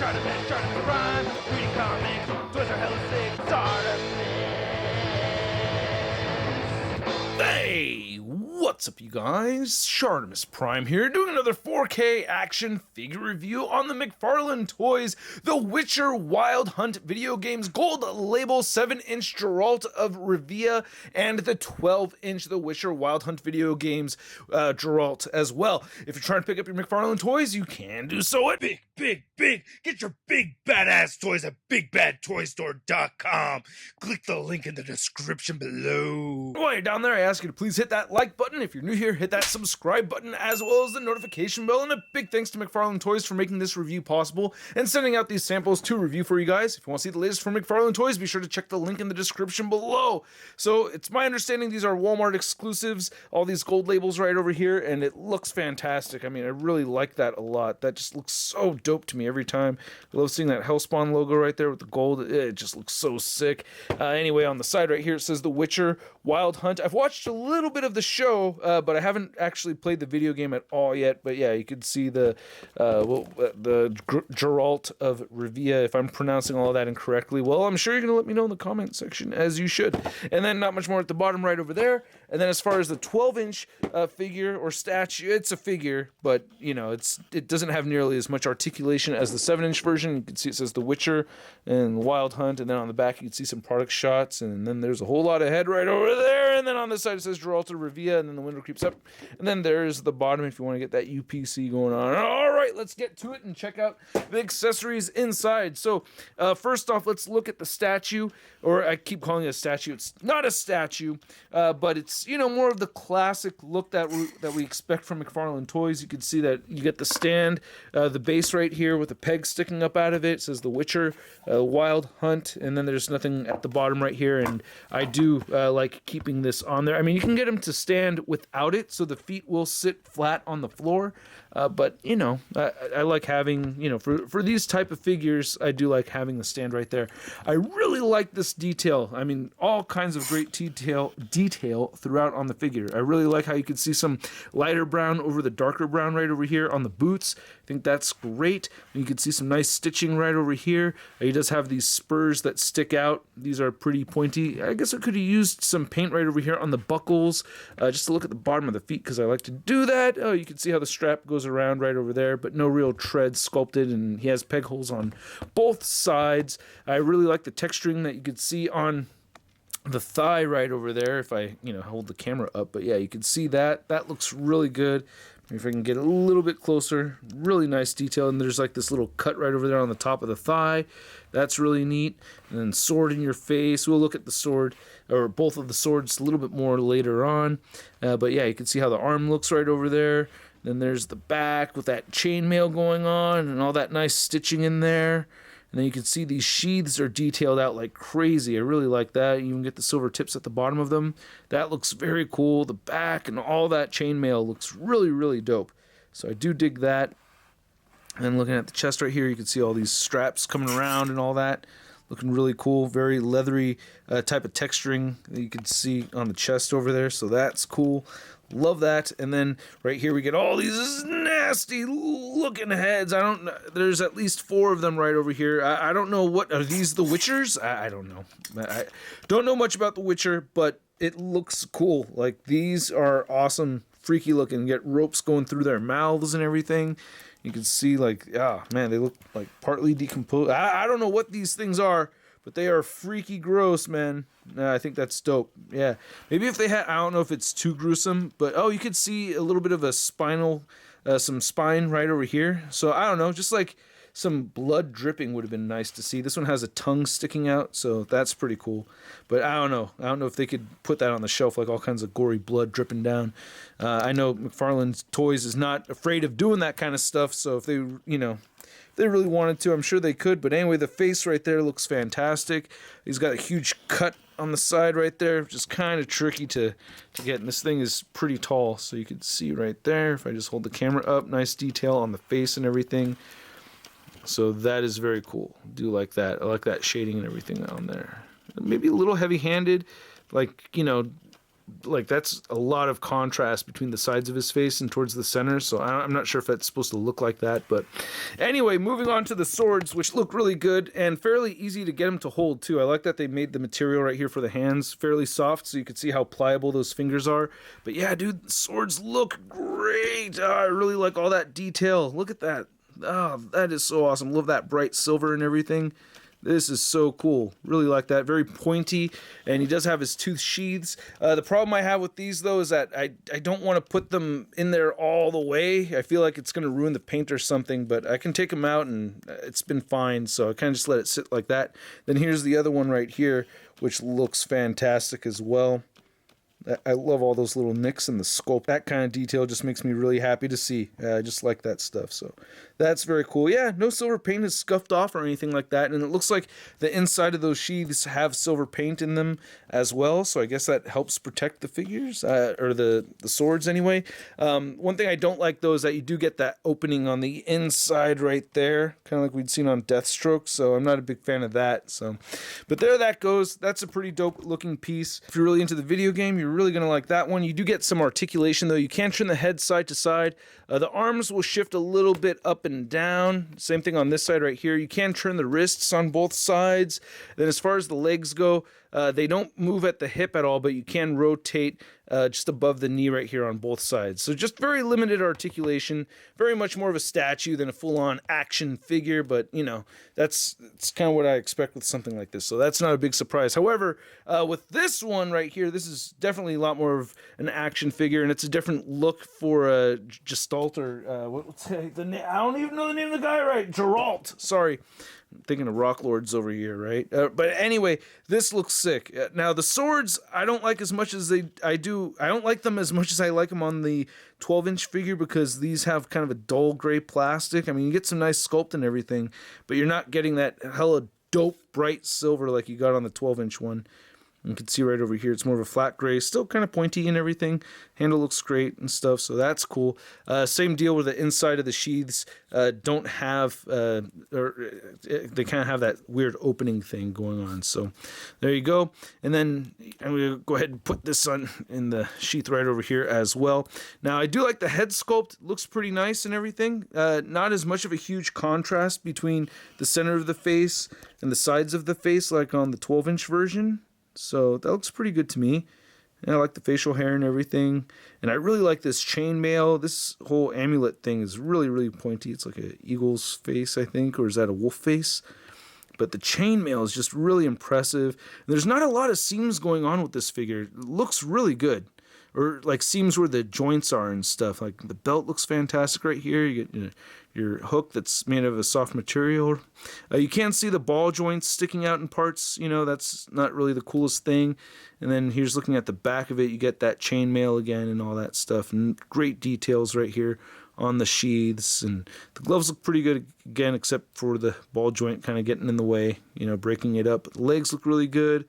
ShartimusPrime, reading comics, toys are hella sick, Hey, what's up you guys? ShartimusPrime here, doing another 4K action figure review on the McFarlane Toys The Witcher Wild Hunt video games gold label 7-inch Geralt of Rivia and the 12-inch The Witcher Wild Hunt video games Geralt as well. If you're trying to pick up your McFarlane Toys, you can do so at big. Get your big badass toys at BigBadToyStore.com. Click the link in the description below. While you're down there, I ask you to please hit that like button. If you're new here, hit that subscribe button as well as the notification bell. And a big thanks to McFarlane Toys for making this review possible and sending out these samples to review for you guys. If you want to see the latest from McFarlane Toys, be sure to check the link in the description below. So it's my understanding these are Walmart exclusives, all these gold labels right over here, and it looks fantastic. I mean, I really like that a lot. That just looks so dope to me every time. I love seeing that Hellspawn logo right there with the gold. It just looks so sick. Anyway, on the side right here, it says The Witcher Wild Hunt. I've watched a little bit of the show, but I haven't actually played the video game at all yet. But yeah, you could see the Geralt of Rivia, if I'm pronouncing all of that incorrectly. Well, I'm sure you're going to let me know in the comment section, as you should. And then not much more at the bottom right over there. And then as far as the 12-inch figure or statue, it's a figure, but, you know, it doesn't have nearly as much articulation as the 7-inch version. You can see it says The Witcher and Wild Hunt, and then on the back you can see some product shots, and then there's a whole lot of head right over there, and then on this side it says Geralt of Rivia, and then the window creeps up, and then there's the bottom if you want to get that UPC going on. All right, let's get to it and check out the accessories inside. So first off, let's look at the statue, or I keep calling it a statue. It's not a statue, but it's, you know, more of the classic look that we expect from McFarlane Toys. You can see that you get the stand, the base right here with the peg sticking up out of it. It says The Witcher Wild Hunt, and then there's nothing at the bottom right here, and I do like keeping this on there. I mean, you can get them to stand without it, so the feet will sit flat on the floor, but, you know, I like having, you know, for these type of figures, I do like having the stand right there. I really like this detail. I mean, all kinds of great detail throughout on the figure. I really like how you can see some lighter brown over the darker brown right over here on the boots. I think that's great. You can see some nice stitching right over here. He does have these spurs that stick out. These are pretty pointy. I guess I could have used some paint right over here on the buckles, just to look at the bottom of the feet, because I like to do that. Oh, you can see how the strap goes around right over there, but no real tread sculpted, and he has peg holes on both sides. I really like the texturing that you could see on the thigh right over there, if I, you know, hold the camera up. But yeah, you can see that. That looks really good. If I can get a little bit closer, really nice detail. And there's like this little cut right over there on the top of the thigh. That's really neat. And then sword in your face. We'll look at the sword, or both of the swords, a little bit more later on. But yeah, you can see how the arm looks right over there. Then there's the back with that chainmail going on and all that nice stitching in there. And then you can see these sheaths are detailed out like crazy. I really like that. You can get the silver tips at the bottom of them. That looks very cool. The back and all that chainmail looks really, really dope. So I do dig that. And looking at the chest right here, you can see all these straps coming around and all that. Looking really cool. Very leathery type of texturing that you can see on the chest over there. So that's cool. Love that. And then right here we get all these nasty looking heads. I don't know. There's at least 4 of them right over here. I don't know, what are these, the Witchers? I don't know. I don't know much about the Witcher, but it looks cool. Like, these are awesome, freaky looking. You get ropes going through their mouths and everything. You can see, like, man, they look like partly decomposed. I don't know what these things are, but they are freaky gross, man. I think that's dope. Yeah. Maybe if they had, I don't know if it's too gruesome, but, oh, you could see a little bit of a spinal, some spine right over here. So, I don't know, just like some blood dripping would have been nice to see. This one has a tongue sticking out, so that's pretty cool. But I don't know. I don't know if they could put that on the shelf, like all kinds of gory blood dripping down. I know McFarlane Toys is not afraid of doing that kind of stuff, so if they, you know, they really wanted to, I'm sure they could. But anyway, the face right there looks fantastic. He's got a huge cut on the side right there, which is kind of tricky to get. And this thing is pretty tall, so you can see right there. If I just hold the camera up, nice detail on the face and everything. So that is very cool. I do like that. I like that shading and everything on there. Maybe a little heavy-handed, like, you know, like that's a lot of contrast between the sides of his face and towards the center, so I'm not sure if that's supposed to look like that. But anyway, moving on to the swords, which look really good and fairly easy to get them to hold too. I like that they made the material right here for the hands fairly soft, so you can see how pliable those fingers are. But yeah, dude, swords look great. I really like all that detail. Look at that. Oh, that is so awesome. Love that bright silver and everything. This is so cool. Really like that. Very pointy, and he does have his tooth sheaths. The problem I have with these, though, is that I don't want to put them in there all the way. I feel like it's going to ruin the paint or something, but I can take them out, and it's been fine, so I kind of just let it sit like that. Then here's the other one right here, which looks fantastic as well. I love all those little nicks in the sculpt. That kind of detail just makes me really happy to see. I just like that stuff. So that's very cool. Yeah, no silver paint is scuffed off or anything like that. And it looks like the inside of those sheaths have silver paint in them as well. So I guess that helps protect the figures, or the swords anyway. One thing I don't like, though, is that you do get that opening on the inside right there, kind of like we'd seen on Deathstroke. So I'm not a big fan of that. So, but there that goes. That's a pretty dope looking piece. If you're really into the video game, you're really gonna like that one. You do get some articulation, though. You can turn the head side to side. The arms will shift a little bit up and down. Same thing on this side right here. You can turn the wrists on both sides. Then as far as the legs go, they don't move at the hip at all, but you can rotate just above the knee right here on both sides. So just very limited articulation, very much more of a statue than a full-on action figure, but you know, that's kind of what I expect with something like this. So that's not a big surprise. However, with this one right here, this is definitely a lot more of an action figure, and it's a different look for a Gestalt, or what's the name? I don't even know the name of the guy right. Geralt. Sorry. I'm thinking of Rock Lords over here, right? But anyway, this looks sick. Now, the swords, I don't like as much as I don't like them as much as I like them on the 12-inch figure, because these have kind of a dull gray plastic. I mean, you get some nice sculpt and everything, but you're not getting that hella dope bright silver like you got on the 12-inch one. You can see right over here, it's more of a flat gray, still kind of pointy and everything. Handle looks great and stuff, so that's cool. Same deal with the inside of the sheaths. Don't have, or they kind of have that weird opening thing going on. So there you go. And then I'm going to go ahead and put this on in the sheath right over here as well. Now, I do like the head sculpt. Looks pretty nice and everything. Not as much of a huge contrast between the center of the face and the sides of the face like on the 12-inch version. So that looks pretty good to me. And I like the facial hair and everything. And I really like this chainmail. This whole amulet thing is really, really pointy. It's like an eagle's face, I think. Or is that a wolf face? But the chainmail is just really impressive. And there's not a lot of seams going on with this figure. It looks really good. Or like seams where the joints are and stuff. Like the belt looks fantastic right here. You get your hook that's made of a soft material. You can see the ball joints sticking out in parts. You know, that's not really the coolest thing. And then here's looking at the back of it. You get that chainmail again and all that stuff. And great details right here on the sheaths. And the gloves look pretty good again, except for the ball joint kind of getting in the way, you know, breaking it up. The legs look really good.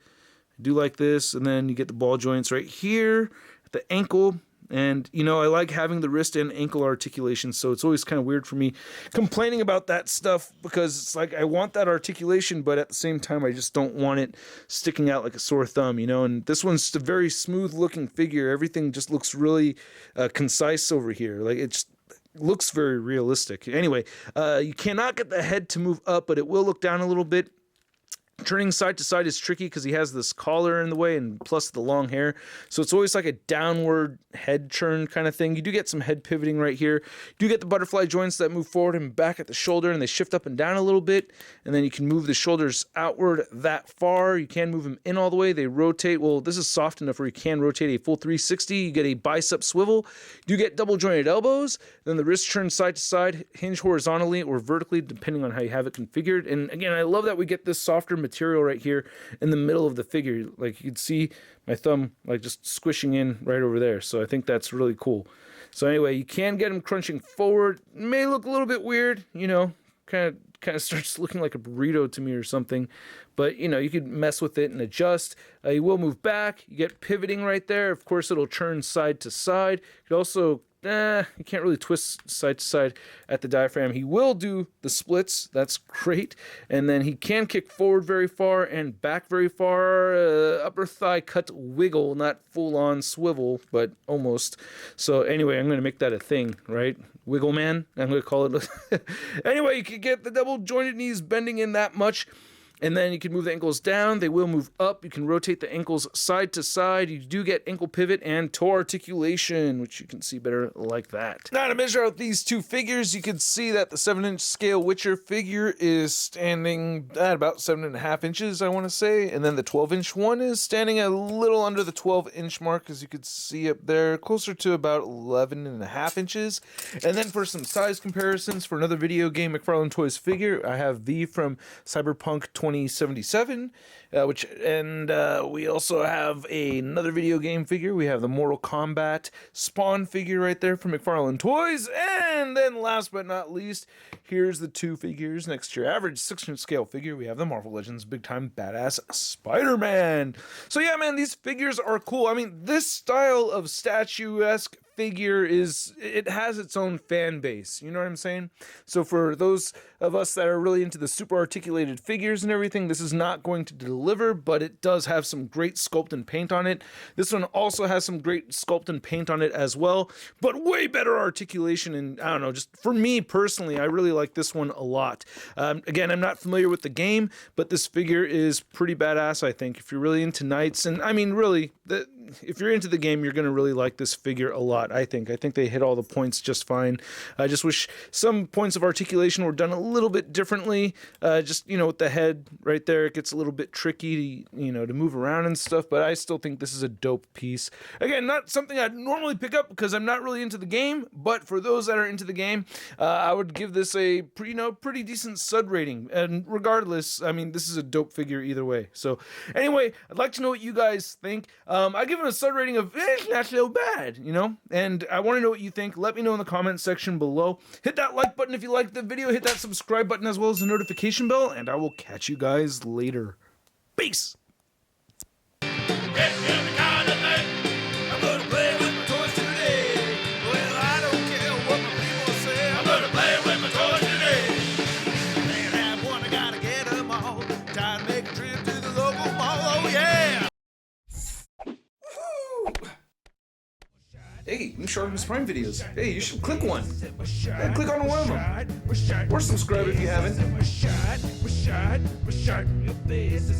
I do like this. And then you get the ball joints right here at the ankle. And, you know, I like having the wrist and ankle articulation, so it's always kind of weird for me complaining about that stuff, because it's like I want that articulation, but at the same time, I just don't want it sticking out like a sore thumb, you know? And this one's just a very smooth-looking figure. Everything just looks really concise over here. Like, it just looks very realistic. Anyway, you cannot get the head to move up, but it will look down a little bit. Turning side to side is tricky because he has this collar in the way, and plus the long hair. So it's always like a downward head turn kind of thing. You do get some head pivoting right here. You do get the butterfly joints that move forward and back at the shoulder, and they shift up and down a little bit. And then you can move the shoulders outward that far. You can move them in all the way. They rotate. Well, this is soft enough where you can rotate a full 360. You get a bicep swivel. You do get double jointed elbows. Then the wrist turns side to side, hinge horizontally or vertically, depending on how you have it configured. And again, I love that we get this softer material right here in the middle of the figure. Like, you can see my thumb like just squishing in right over there. So I think that's really cool. So anyway, you can get him crunching forward. It may look a little bit weird, you know, kind of starts looking like a burrito to me or something. But, you know, you could mess with it and adjust. You will move back. You get pivoting right there. Of course, it'll turn side to side. You could also he can't really twist side to side at the diaphragm. He will do the splits. That's great. And then he can kick forward very far and back very far. Upper thigh cut wiggle, not full on swivel, but almost. So anyway, I'm going to make that a thing, right? Wiggle man, I'm going to call it. Anyway, you can get the double jointed knees bending in that much. And then you can move the ankles down. They will move up. You can rotate the ankles side to side. You do get ankle pivot and toe articulation, which you can see better like that. Now to measure out these two figures, you can see that the 7-inch scale Witcher figure is standing at about 7.5 inches, I want to say. And then the 12-inch one is standing a little under the 12-inch mark, as you can see up there, closer to about 11.5 inches. And then for some size comparisons for another video game McFarlane Toys figure, I have V from Cyberpunk 2077, we also have another video game figure. We have the Mortal Kombat Spawn figure right there from McFarlane Toys. And then last but not least, here's the two figures next to your average 6-inch scale figure. We have the Marvel Legends Big Time Badass Spider-Man. So yeah, man, these figures are cool. I mean, this style of statuesque figure it has its own fan base, you know what I'm saying? So for those of us that are really into the super articulated figures and everything, this is not going to deliver, but it does have some great sculpt and paint on it. This one also has some great sculpt and paint on it as well, but way better articulation. And I don't know, just for me personally, I really like this one a lot. Again, I'm not familiar with the game, but this figure is pretty badass, I think. If you're really into knights, and I mean really, if you're into the game, you're going to really like this figure a lot, I think. I think they hit all the points just fine. I just wish some points of articulation were done a little bit differently. Just, with the head right there, it gets a little bit tricky to, to move around and stuff, but I still think this is a dope piece. Again, not something I'd normally pick up because I'm not really into the game, but for those that are into the game, I would give this a pretty decent SUD rating. And regardless, I mean, this is a dope figure either way. So anyway, I'd like to know what you guys think. I give him a SUD rating of not so bad, and I want to know what you think. Let me know in the comment section below. Hit that like button if you liked the video. Hit that subscribe button as well as the notification bell, and I will catch you guys later. Peace! Hey, new ShartimusPrime videos. Hey, you should click one. Yeah, click on one of them. Or subscribe if you haven't. Your face,